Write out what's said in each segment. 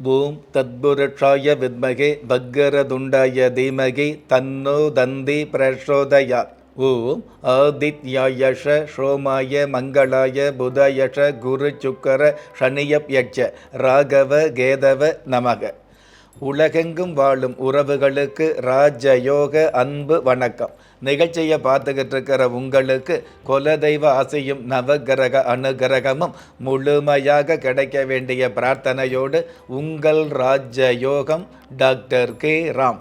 ஓம் தத்புருஷாய வித்மகே பக்கரதுண்டாய தீமகி தன்னோ தந்தி பிரசோதயாத். ஓம் ஆதித்யாயஷ சோமாய மங்களாய புதயஷ குரு சுக்கர சனியப்யட்ச ராகவ கேதவ நமக. உலகெங்கும் வாழும் உறவுகளுக்கு ராஜயோக அன்பு வணக்கம். நிகழ்ச்சியை பார்த்துக்கிட்டு இருக்கிற உங்களுக்கு குலதெய்வ ஆசையும் நவகிரக அனுகிரகமும் முழுமையாக கிடைக்க வேண்டிய பிரார்த்தனையோடு உங்கள் ராஜயோகம் டாக்டர் கே ராம்.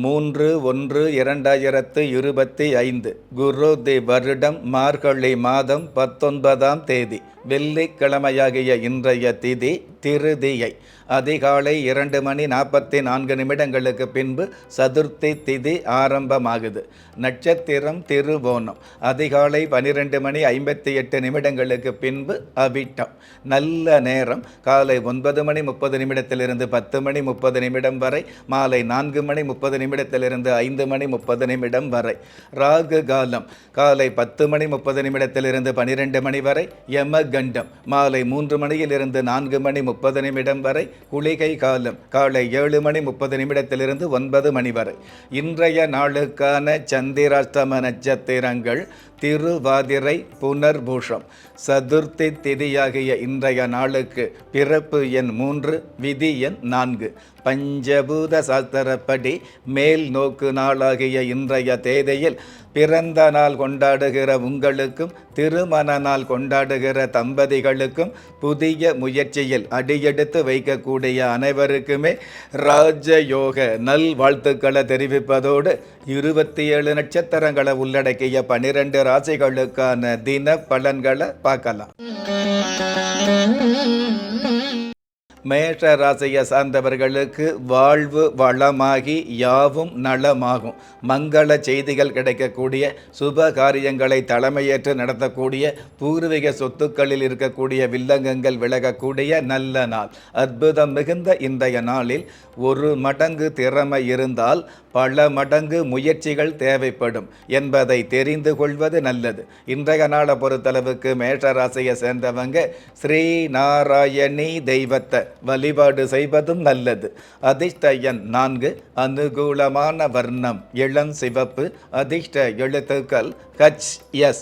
3/1/2025 குருதி வருடம் மார்கழி மாதம் 19ஆம் தேதி வெள்ளிக்கிழமையாகிய இன்றைய திதி திருதியை. அதிகாலை 2:44 பின்பு சதுர்த்தி திதி ஆரம்பமாகுது. நட்சத்திரம் திருவோணம். அதிகாலை 12:58 பின்பு அவிட்டம். நல்ல நேரம் காலை 9:30 10:30 வரை, மாலை 4:30 5:30 வரை. ராகு காலம் காலை 10:30 12 வரை. யமகண்டம் மாலை 3 4:30 வரை. குளிகை காலம் காலை 7:30 9 வரை. இன்றைய நாளுக்கான சந்திராஷ்டம நட்சத்திரங்கள் திருவாதிரை புனர்பூஷம். சதுர்த்தி திதியாகிய இன்றைய நாளுக்கு பிறப்பு எண் 3, விதி எண் 4. பஞ்சபூத சாஸ்திரப்படி மேல் நோக்கு நாளாகிய இன்றைய தேதியில் பிறந்த நாள் கொண்டாடுகிற உங்களுக்கும் திருமண நாள் கொண்டாடுகிற தம்பதிகளுக்கும் புதிய முயற்சியில் அடியெடுத்து வைக்கக்கூடிய அனைவருக்குமே ராஜயோக நல் வாழ்த்துக்களை தெரிவிப்பதோடு 27 நட்சத்திரங்களை உள்ளடக்கிய 12 ராசிகளுக்கான தின பலன்களை பார்க்கலாம். மேஷ ராசியை சார்ந்தவர்களுக்கு வாழ்வு வளமாகி யாவும் நலமாகும். மங்கள செய்திகள் கிடைக்கக்கூடிய, சுப காரியங்களை தலைமையேற்று நடத்தக்கூடிய, பூர்வீக சொத்துக்களில் இருக்கக்கூடிய வில்லங்கங்கள் விலகக்கூடிய நல்ல நாள். அற்புதம் மிகுந்த இன்றைய நாளில் 1 மடங்கு திறமை இருந்தால் பல மடங்கு முயற்சிகள் தேவைப்படும் என்பதை தெரிந்து கொள்வது நல்லது. இன்றைய நாளை பொறுத்தளவுக்கு மேஷ ராசியை சேர்ந்தவங்க ஸ்ரீ நாராயணி தெய்வத்தை வழிபாடு செய்வதும் நல்லது. அதிர்ஷ்ட எண் 4. அனுகூலமான வர்ணம் இளம் சிவப்பு. அதிர்ஷ்ட எழுத்துக்கள் HS.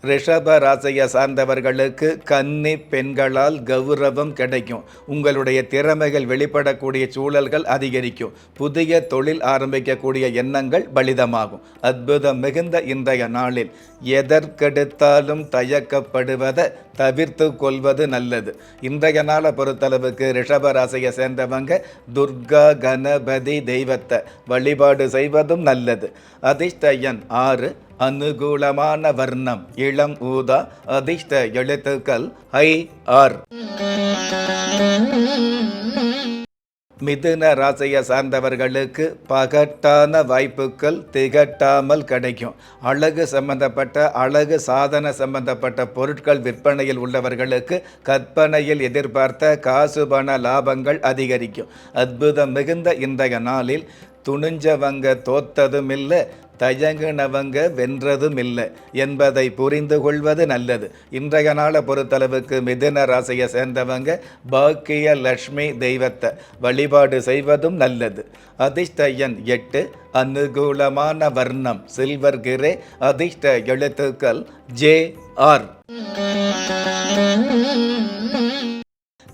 ரிஷப ராசியை சார்ந்தவர்களுக்கு கன்னி பெண்களால் கௌரவம் கிடைக்கும். உங்களுடைய திறமைகள் வெளிப்படக்கூடிய சூழல்கள் அதிகரிக்கும். புதிய தொழில் ஆரம்பிக்கக்கூடிய எண்ணங்கள் பலிதமாகும். அற்புதம் மிகுந்த இன்றைய நாளில் எதற்கெடுத்தாலும் தயக்கப்படுவதை தவிர்த்து கொள்வது நல்லது. இன்றைய நாளை பொறுத்தளவுக்கு ரிஷப ராசியை சேர்ந்தவங்க துர்கா கணபதி தெய்வத்தை வழிபாடு செய்வதும் நல்லது. அதிர்ஷ்ட எண் 6. அனுகூலமான வர்ணம் இளம் ஊதா. அதிர்ஷ்ட எழுத்துக்கள் IR. மிதுன ராசியை சார்ந்தவர்களுக்கு பகட்டான வாய்ப்புகள் திகட்டாமல் கிடைக்கும். அழகு சம்பந்தப்பட்ட, அழகு சாதன சம்பந்தப்பட்ட பொருட்கள் விற்பனையில் உள்ளவர்களுக்கு கற்பனையில் எதிர்பார்த்த காசு பண லாபங்கள் அதிகரிக்கும். அற்புதம் மிகுந்த இன்றைய நாளில் துணிஞ்சவங்க தோத்ததும் இல்லை, தயங்குனவங்க வென்றதும் இல்லை என்பதை புரிந்து கொள்வது நல்லது. இன்றைய நாளை பொறுத்தளவுக்கு மிதுன ராசியை சேர்ந்தவங்க பாக்கிய லட்சுமி தெய்வத்தை வழிபாடு செய்வதும் நல்லது. அதிர்ஷ்ட எண் 8. அனுகூலமான வர்ணம் சில்வர் கிரே. அதிர்ஷ்ட எழுத்துக்கள் JR.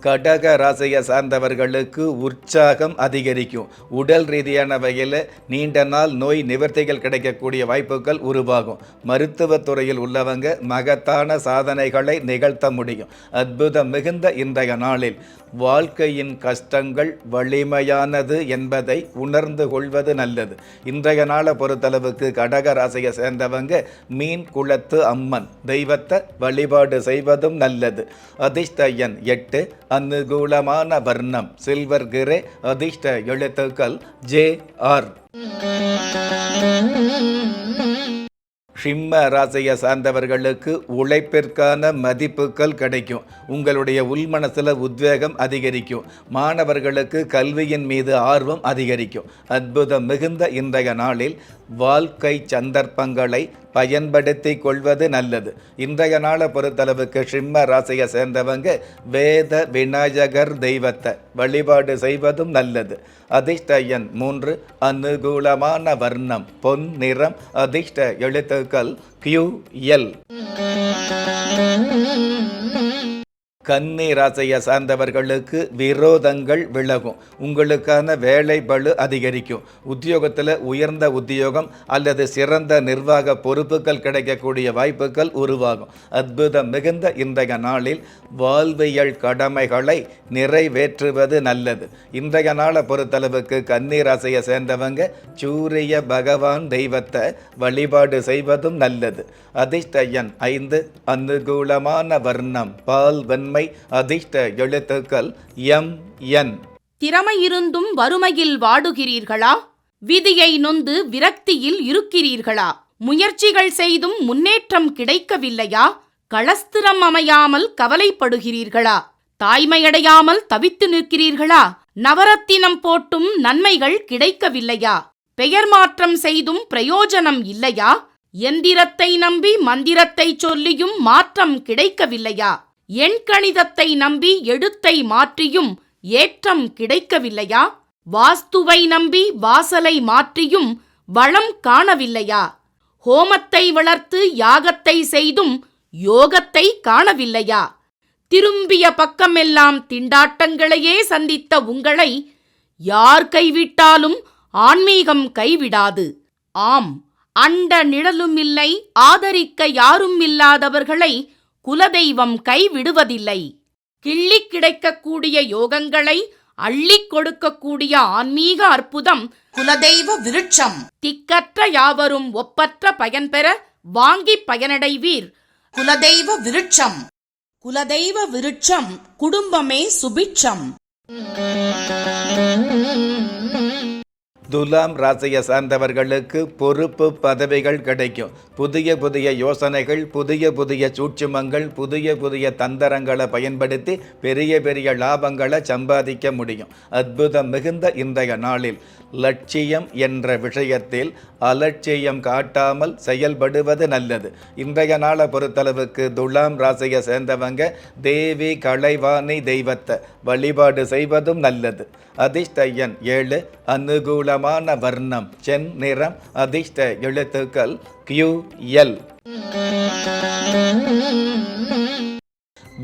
கடக ராசியை சார்ந்தவர்களுக்கு உற்சாகம் அதிகரிக்கும். உடல் ரீதியான வகையில் நீண்ட நாள் நோய் நிவர்த்திகள் கிடைக்கக்கூடிய வாய்ப்புகள் உருவாகும். மருத்துவத்துறையில் உள்ளவங்க மகத்தான சாதனைகளை நிகழ்த்த முடியும். அற்புதம் மிகுந்த இன்றைய நாளில் வாழ்க்கையின் கஷ்டங்கள் வலிமையானது என்பதை உணர்ந்து கொள்வது நல்லது. இன்றைய நாளை பொறுத்தளவுக்கு கடக ராசியை சேர்ந்தவங்க மீன் குளத்து அம்மன் தெய்வத்தை வழிபாடு செய்வதும் நல்லது. அதிர்ஷ்ட எண் 8. அனுகூலமான வர்ணம் சில்வர் கிரே. அதிர்ஷ்ட எழுத்துக்கள் JR. சிம்ம ராசியை சார்ந்தவர்களுக்கு உழைப்பிற்கான மதிப்புகள் கிடைக்கும். உங்களுடைய உள்மனசில் உத்வேகம் அதிகரிக்கும். மாணவர்களுக்கு கல்வியின் மீது ஆர்வம் அதிகரிக்கும். அற்புதம் மிகுந்த இன்றைய நாளில் வாழ்க்கை சந்தர்ப்பங்களை பயன்படுத்தி கொள்வது நல்லது. இன்றைய நாளை பொறுத்தளவுக்கு சிம்ம ராசியை சேர்ந்தவங்க வேத விநாயகர் தெய்வத்தை வழிபாடு செய்வதும் நல்லது. அதிர்ஷ்ட எண் 3. அனுகூலமான வர்ணம் பொன் நிறம். அதிர்ஷ்ட எழுத்துக்கள் QL. கன்னி ராசியை சார்ந்தவர்களுக்கு விரோதங்கள் விலகும். உங்களுக்கான வேலை பளு அதிகரிக்கும். உத்தியோகத்தில் உயர்ந்த உத்தியோகம் அல்லது சிறந்த நிர்வாக பொறுப்புகள் கிடைக்கக்கூடிய வாய்ப்புகள் உருவாகும். அற்புதம் மிகுந்த இன்றைய நாளில் வாழ்வியல் கடமைகளை நிறைவேற்றுவது நல்லது. இன்றைய நாளை பொறுத்தளவுக்கு கன்னி ராசியை சேர்ந்தவங்க சூரிய பகவான் தெய்வத்தை வழிபாடு செய்வதும் நல்லது. அதிர்ஷ்ட எண் 5. அனுகூலமான வர்ணம் பால் வெண்மை. அதிர்ஷ்ட எழுத்துக்கள் MN. திறமை இருந்தும் வறுமையில் வாடுகிறீர்களா? விதியை நொந்து விரக்தியில் இருக்கிறீர்களா? முயற்சிகள் செய்தும் முன்னேற்றம் கிடைக்கவில்லையா? களஸ்திரம் அமையாமல் கவலைப்படுகிறீர்களா? தாய்மையடையாமல் தவித்து நிற்கிறீர்களா? நவரத்தினம் போட்டும் நன்மைகள் கிடைக்கவில்லையா? பெயர் மாற்றம் செய்தும் பிரயோஜனம் இல்லையா? எந்திரத்தை நம்பி மந்திரத்தை சொல்லியும் மாற்றம் கிடைக்கவில்லையா? எண்கணிதத்தை நம்பி எழுத்தை மாற்றியும் ஏற்றம் கிடைக்கவில்லையா? வாஸ்துவை நம்பி வாசலை மாற்றியும் வளம் காணவில்லையா? ஹோமத்தை வளர்த்து யாகத்தை செய்தும் யோகத்தை காணவில்லையா? திரும்பிய பக்கமெல்லாம் திண்டாட்டங்களையே சந்தித்த உங்களை யார் கைவிட்டாலும் ஆன்மீகம் கைவிடாது. ஆம், அண்ட நிழலுமில்லை, ஆதரிக்க யாரும் இல்லாதவர்களை குலதெய்வம் கைவிடுவதில்லை. கிள்ளிக் கிடைக்கக்கூடிய யோகங்களை அள்ளிக் கொடுக்கக்கூடிய ஆன்மீக அற்புதம் குலதெய்வ விருட்சம். திக்கற்ற யாவரும் ஒப்பற்ற பயன்பெற வாங்கி பயனடைவீர். குலதெய்வ விருட்சம். குலதெய்வ விருட்சம் குடும்பமே சுபிட்சம். துலாம் ராசியை சார்ந்தவர்களுக்கு பொறுப்பு பதவிகள் கிடைக்கும். புதிய புதிய யோசனைகள், புதிய புதிய சூட்சுமங்கள், புதிய புதிய தந்திரங்களை பயன்படுத்தி பெரிய பெரிய லாபங்களை சம்பாதிக்க முடியும். அற்புதம் மிகுந்த இன்றைய நாளில் லட்சியம் என்ற விஷயத்தில் அலட்சியம் காட்டாமல் செயல்படுவது நல்லது. இன்றைய நாளை பொறுத்தளவுக்கு துலாம் ராசியை சேர்ந்தவங்க தேவி கலைவாணி தெய்வத்தை வழிபாடு செய்வதும் நல்லது. அதிர்ஷ்ட எண் 7. அனுகூலமான வர்ணம் சென் நிறம். அதிர்ஷ்ட எழுத்துக்கள் QL.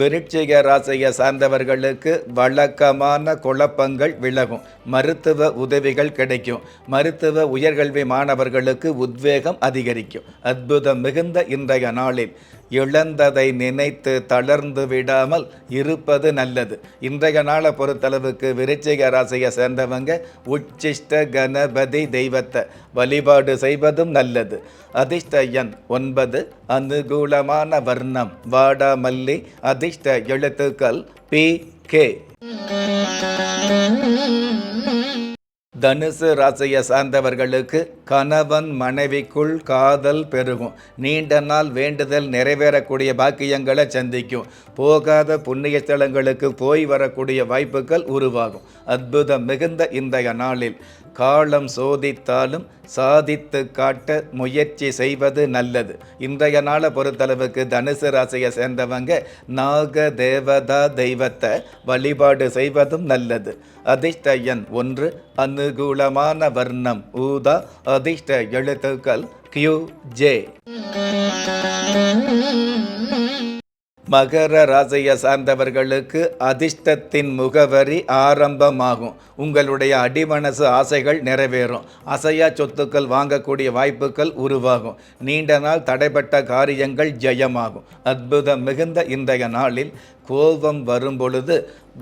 விருட்சிக ராசியை சார்ந்தவர்களுக்கு வழக்கமான குழப்பங்கள் விலகும். மருத்துவ உதவிகள் கிடைக்கும். மருத்துவ உயர்கல்வி மாணவர்களுக்கு உத்வேகம் அதிகரிக்கும். அற்புதம் மிகுந்த இன்றைய நாளில் இழந்ததை நினைத்து தளர்ந்து விடாமல் இருப்பது நல்லது. இன்றைய நாளை பொறுத்தளவுக்கு விருச்சிக ராசியை சேர்ந்தவங்க உச்சிஷ்ட கணபதி தெய்வத்தை வழிபாடு செய்வதும் நல்லது. அதிர்ஷ்ட எண் 9. அனுகூலமான வர்ணம் வாடாமல்லி. அதிர்ஷ்ட எழுத்துக்கள் PK. தனுசு ராசியை சார்ந்தவர்களுக்கு கணவன் மனைவிக்குள் காதல் பெருகும். நீண்ட நாள் வேண்டுதல் நிறைவேறக்கூடிய பாக்கியங்களை சந்திக்கும். போகாத புண்ணிய ஸ்தலங்களுக்கு போய் வரக்கூடிய வாய்ப்புகள் உருவாகும். அற்புதம் மிகுந்த இன்றைய நாளில் காலம் சோதித்தாலும் சாதித்து காட்ட முயற்சி செய்வது நல்லது. இன்றைய நாளை பொறுத்தளவுக்கு தனுசு ராசியை சேர்ந்தவங்க நாக தேவதா தெய்வத்தை வழிபாடு செய்வதும் நல்லது. அதிர்ஷ்ட எண் 1. அனுகூலமான வர்ணம் ஊதா. அதிர்ஷ்ட எழுத்துக்கள் QJ. மகர ராசியை சார்ந்தவர்களுக்கு அதிர்ஷ்டத்தின் முகவரி ஆரம்பமாகும். உங்களுடைய அடிமனசு ஆசைகள் நிறைவேறும். அசையா சொத்துக்கள் வாங்கக்கூடிய வாய்ப்புகள் உருவாகும். நீண்ட நாள் தடைப்பட்ட காரியங்கள் ஜெயமாகும். அற்புதம் மிகுந்த இன்றைய நாளில் கோபம் வரும்பொழுது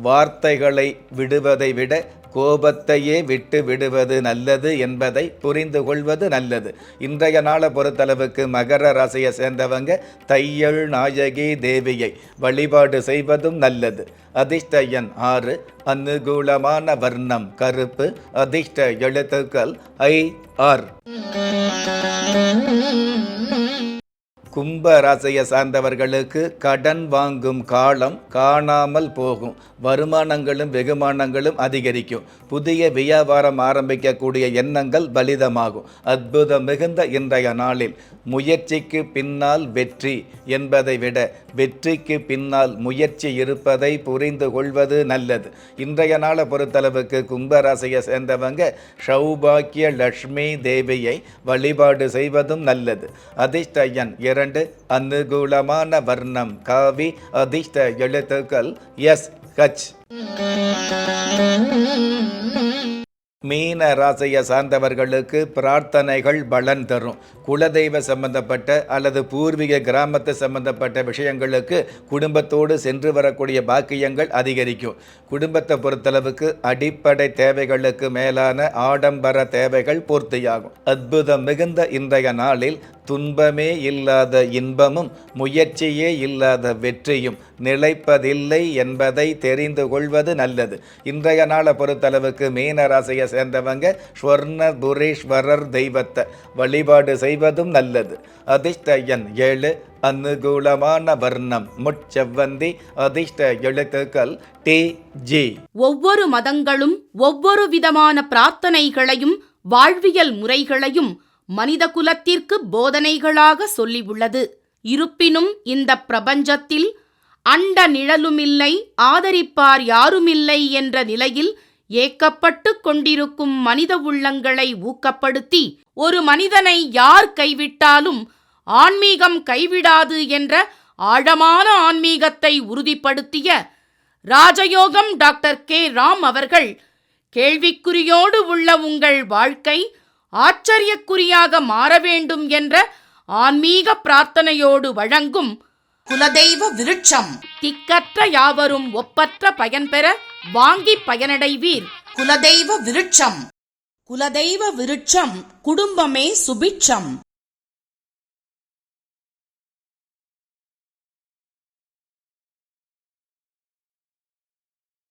வார்த்தைகளை விடுவதை விட கோபத்தையே விட்டு விடுவது நல்லது என்பதை புரிந்து கொள்வது நல்லது. இன்றைய நாளை பொறுத்தளவுக்கு மகர ராசியை சேர்ந்தவங்க தையல் நாயகி தேவியை வழிபாடு செய்வதும் நல்லது. அதிர்ஷ்ட எண் 6, அனுகூலமான வர்ணம் கருப்பு, அதிர்ஷ்ட எழுத்துக்கள் IR. கும்ப ராசியை சார்ந்தவர்களுக்கு கடன் வாங்கும் காலம் காணாமல் போகும். வருமானங்களும் வெகுமானங்களும் அதிகரிக்கும். புதிய வியாபாரம் ஆரம்பிக்கக்கூடிய எண்ணங்கள் பலிதமாகும். அற்புதம் மிகுந்த இன்றைய நாளில் முயற்சிக்கு பின்னால் வெற்றி என்பதை விட வெற்றிக்கு பின்னால் முயற்சி இருப்பதை புரிந்து கொள்வது நல்லது. இன்றைய நாளை பொறுத்தளவுக்கு கும்பராசியை சேர்ந்தவங்க சௌபாக்கிய லட்சுமி தேவியை வழிபாடு செய்வதும் நல்லது. அதிர்ஷ்ட எண் 2, அனுகூலமான வர்ணம் காவி, அதிர்ஷ்ட எழுத்துக்கள் SH. மீன ராசியை சார்ந்தவர்களுக்கு பிரார்த்தனைகள் பலன் தரும். குலதெய்வ சம்பந்தப்பட்ட அல்லது பூர்வீக கிராமத்து சம்பந்தப்பட்ட விஷயங்களுக்கு குடும்பத்தோடு சென்று வரக்கூடிய பாக்கியங்கள் அதிகரிக்கும். குடும்பத்தை பொறுத்தளவுக்கு அடிப்படை தேவைகளுக்கு மேலான ஆடம்பர தேவைகள் பூர்த்தியாகும். அற்புதம் மிகுந்த இன்றைய நாளில் துன்பமே இல்லாத இன்பமும் முயற்சியே இல்லாத வெற்றியும் நிலைப்பதில்லை என்பதை தெரிந்து கொள்வது நல்லது. இன்றைய நாளை பொறுத்தளவுக்கு மீன ராசியை சேர்ந்தவங்க ஸ்வர்ணபுரீஸ்வரர் தெய்வத்தை வழிபாடு செய்வதும் நல்லது. அதிர்ஷ்ட எண் 7, அனுகூலமான வர்ணம் முட்செவ்வந்தி, அதிர்ஷ்ட எழுத்துக்கள் TG. ஒவ்வொரு மதங்களும் ஒவ்வொரு விதமான பிரார்த்தனைகளையும் வாழ்வியல் முறைகளையும் மனித குலத்திற்கு போதனைகளாக சொல்லியுள்ளது. இருப்பினும் இந்த பிரபஞ்சத்தில் அண்ட நிழலுமில்லை, ஆதரிப்பார் யாருமில்லை என்ற நிலையில் ஏக்கப்பட்டு கொண்டிருக்கும் மனித உள்ளங்களை ஊக்கப்படுத்தி ஒரு மனிதனை யார் கைவிட்டாலும் ஆன்மீகம் கைவிடாது என்ற ஆழமான ஆன்மீகத்தை உறுதிப்படுத்திய ராஜயோகம் டாக்டர் K. ராம் அவர்கள் கேள்விக்குறியோடு உள்ள உங்கள் வாழ்க்கை ஆச்சரியக்குறியாக மாற வேண்டும் என்ற ஆன்மீக பிரார்த்தனையோடு வழங்கும் குலதெய்வ விருட்சம். திக்கற்ற யாவரும் ஒப்பற்ற பயன்பெற வாங்கி பயனடைவீர். குலதெய்வ விருட்சம். குலதெய்வ விருட்சம் குடும்பமே சுபிட்சம்.